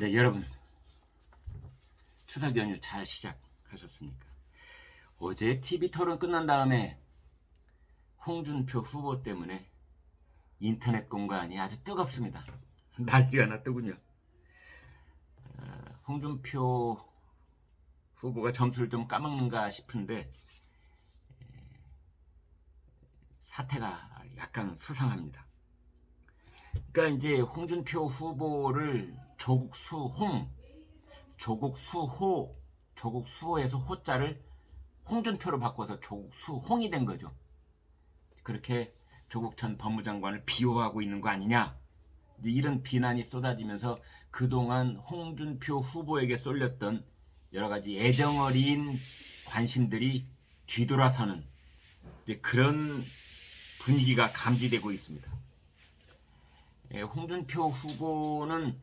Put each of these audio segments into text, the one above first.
네, 여러분 추석 연휴 잘 시작하셨습니까? 어제 TV 토론 끝난 다음에 홍준표 후보 때문에 인터넷 공간이 아주 뜨겁습니다. 난리가 났더군요. 홍준표 후보가 점수를 좀 까먹는가 싶은데 사태가 약간 수상합니다. 그러니까 이제 홍준표 후보를 조국수호에서 호자를 홍준표로 바꿔서 조국수홍이 된 거죠. 그렇게 조국 전 법무장관을 비호하고 있는 거 아니냐, 이제 이런 비난이 쏟아지면서 그동안 홍준표 후보에게 쏠렸던 여러 가지 애정어린 관심들이 뒤돌아서는 이제 그런 분위기가 감지되고 있습니다. 홍준표 후보는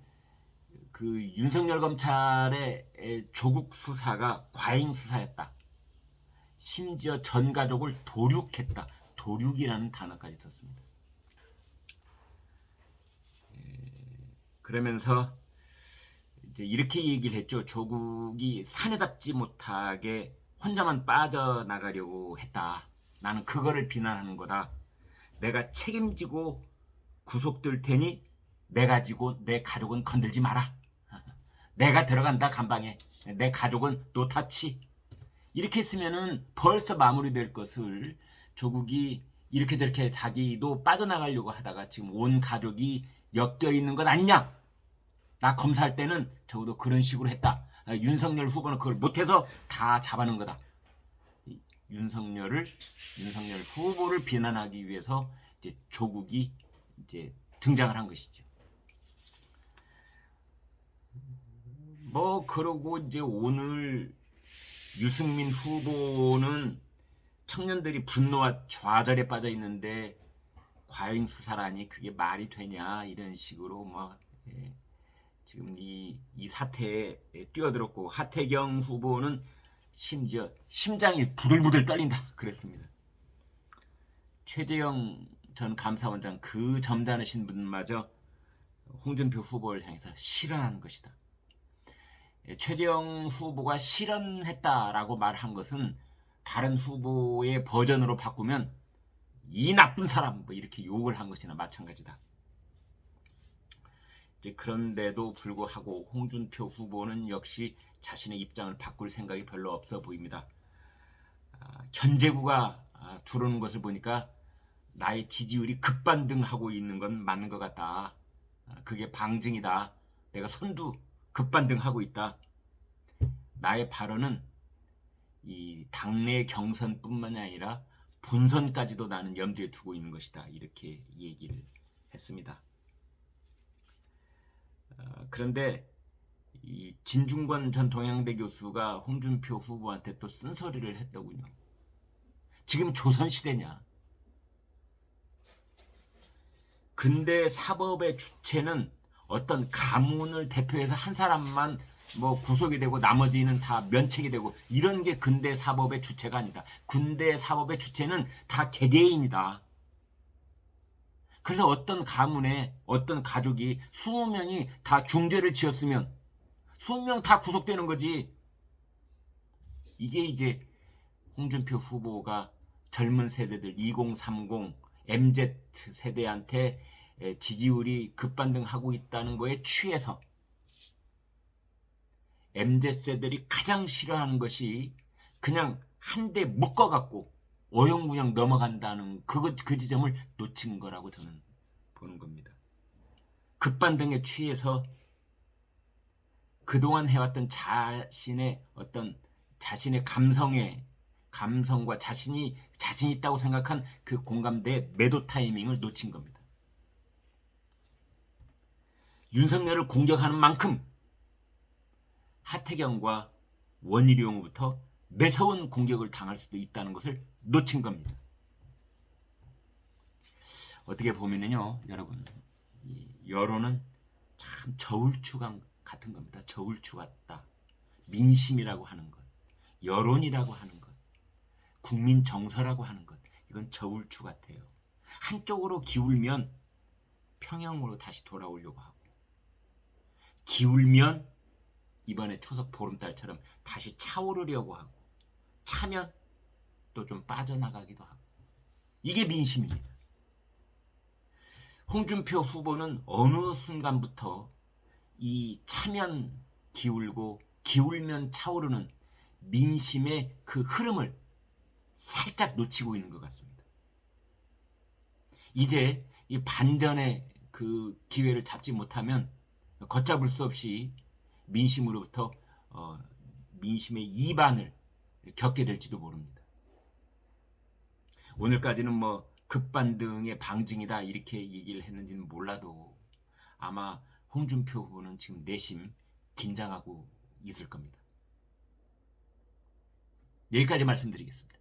그 윤석열 검찰의 조국 수사가 과잉 수사였다. 심지어 전 가족을 도륙했다. 도륙이라는 단어까지 썼습니다. 그러면서 이제 이렇게 얘기를 했죠. 조국이 사내답지 못하게 혼자만 빠져나가려고 했다. 나는 그거를 비난하는 거다. 내가 책임지고 구속될 테니 내 가족은 건들지 마라. 내가 들어간다 감방에. 내 가족은 노타치. 이렇게 했으면은 벌써 마무리될 것을 조국이 이렇게 저렇게 자기도 빠져나가려고 하다가 지금 온 가족이 엮여 있는 것 아니냐. 나 검사할 때는 적어도 그런 식으로 했다. 윤석열 후보는 그걸 못해서 다 잡아놓은 거다. 윤석열 후보를 비난하기 위해서 이제 조국이 이제 등장을 한 것이죠. 뭐 그러고 이제 오늘 유승민 후보는 청년들이 분노와 좌절에 빠져 있는데 과잉 수사라니 그게 말이 되냐, 이런 식으로 뭐 지금 이 사태에 뛰어들었고, 하태경 후보는 심지어 심장이 부들부들 떨린다 그랬습니다. 최재형 전 감사원장 그 점잖으신 분마저 홍준표 후보를 향해서 실언한 것이다. 최재형 후보가 실언했다라고 말한 것은 다른 후보의 버전으로 바꾸면 이 나쁜 사람 뭐 이렇게 욕을 한 것이나 마찬가지다. 이제 그런데도 불구하고 홍준표 후보는 역시 자신의 입장을 바꿀 생각이 별로 없어 보입니다. 견제구가 들어오는 것을 보니까 나의 지지율이 급반등하고 있는 건 맞는 것 같다. 그게 방증이다. 내가 선두 급반등하고 있다. 나의 발언은 이 당내 경선뿐만이 아니라 본선까지도 나는 염두에 두고 있는 것이다. 이렇게 얘기를 했습니다. 그런데 이 진중권 전 동양대 교수가 홍준표 후보한테 또 쓴소리를 했더군요. 지금 조선시대냐? 근대 사법의 주체는 어떤 가문을 대표해서 한 사람만 뭐 구속이 되고 나머지는 다 면책이 되고 이런 게 근대 사법의 주체가 아니다. 근대 사법의 주체는 다 개개인이다. 그래서 어떤 가문에 어떤 가족이 20명이 다 중죄를 지었으면 20명 다 구속되는 거지. 이게 이제 홍준표 후보가 젊은 세대들 2030 MZ 세대한테 지지율이 급반등하고 있다는 거에 취해서 MZ세들이 가장 싫어하는 것이 그냥 한 대 묶어갖고 어영부영 넘어간다는 그 지점을 놓친 거라고 저는 보는 겁니다. 급반등에 취해서 그동안 해왔던 자신의 감성과 자신 있다고 생각한 그 공감대의 매도 타이밍을 놓친 겁니다. 윤석열을 공격하는 만큼 하태경과 원희룡부터 매서운 공격을 당할 수도 있다는 것을 놓친 겁니다. 어떻게 보면요, 여러분, 여론은 참 저울추 같은 겁니다. 저울추 같다. 민심이라고 하는 것, 여론이라고 하는 것, 국민 정서라고 하는 것, 이건 저울추 같아요. 한쪽으로 기울면 평형으로 다시 돌아오려고 하고, 기울면 이번에 추석 보름달처럼 다시 차오르려고 하고, 차면 또 좀 빠져나가기도 하고. 이게 민심입니다. 홍준표 후보는 어느 순간부터 이 차면 기울고 기울면 차오르는 민심의 그 흐름을 살짝 놓치고 있는 것 같습니다. 이제 이 반전의 그 기회를 잡지 못하면 걷잡을 수 없이 민심으로부터 민심의 이반을 겪게 될지도 모릅니다. 오늘까지는 뭐 급반등의 방증이다 이렇게 얘기를 했는지는 몰라도 아마 홍준표 후보는 지금 내심 긴장하고 있을 겁니다. 여기까지 말씀드리겠습니다.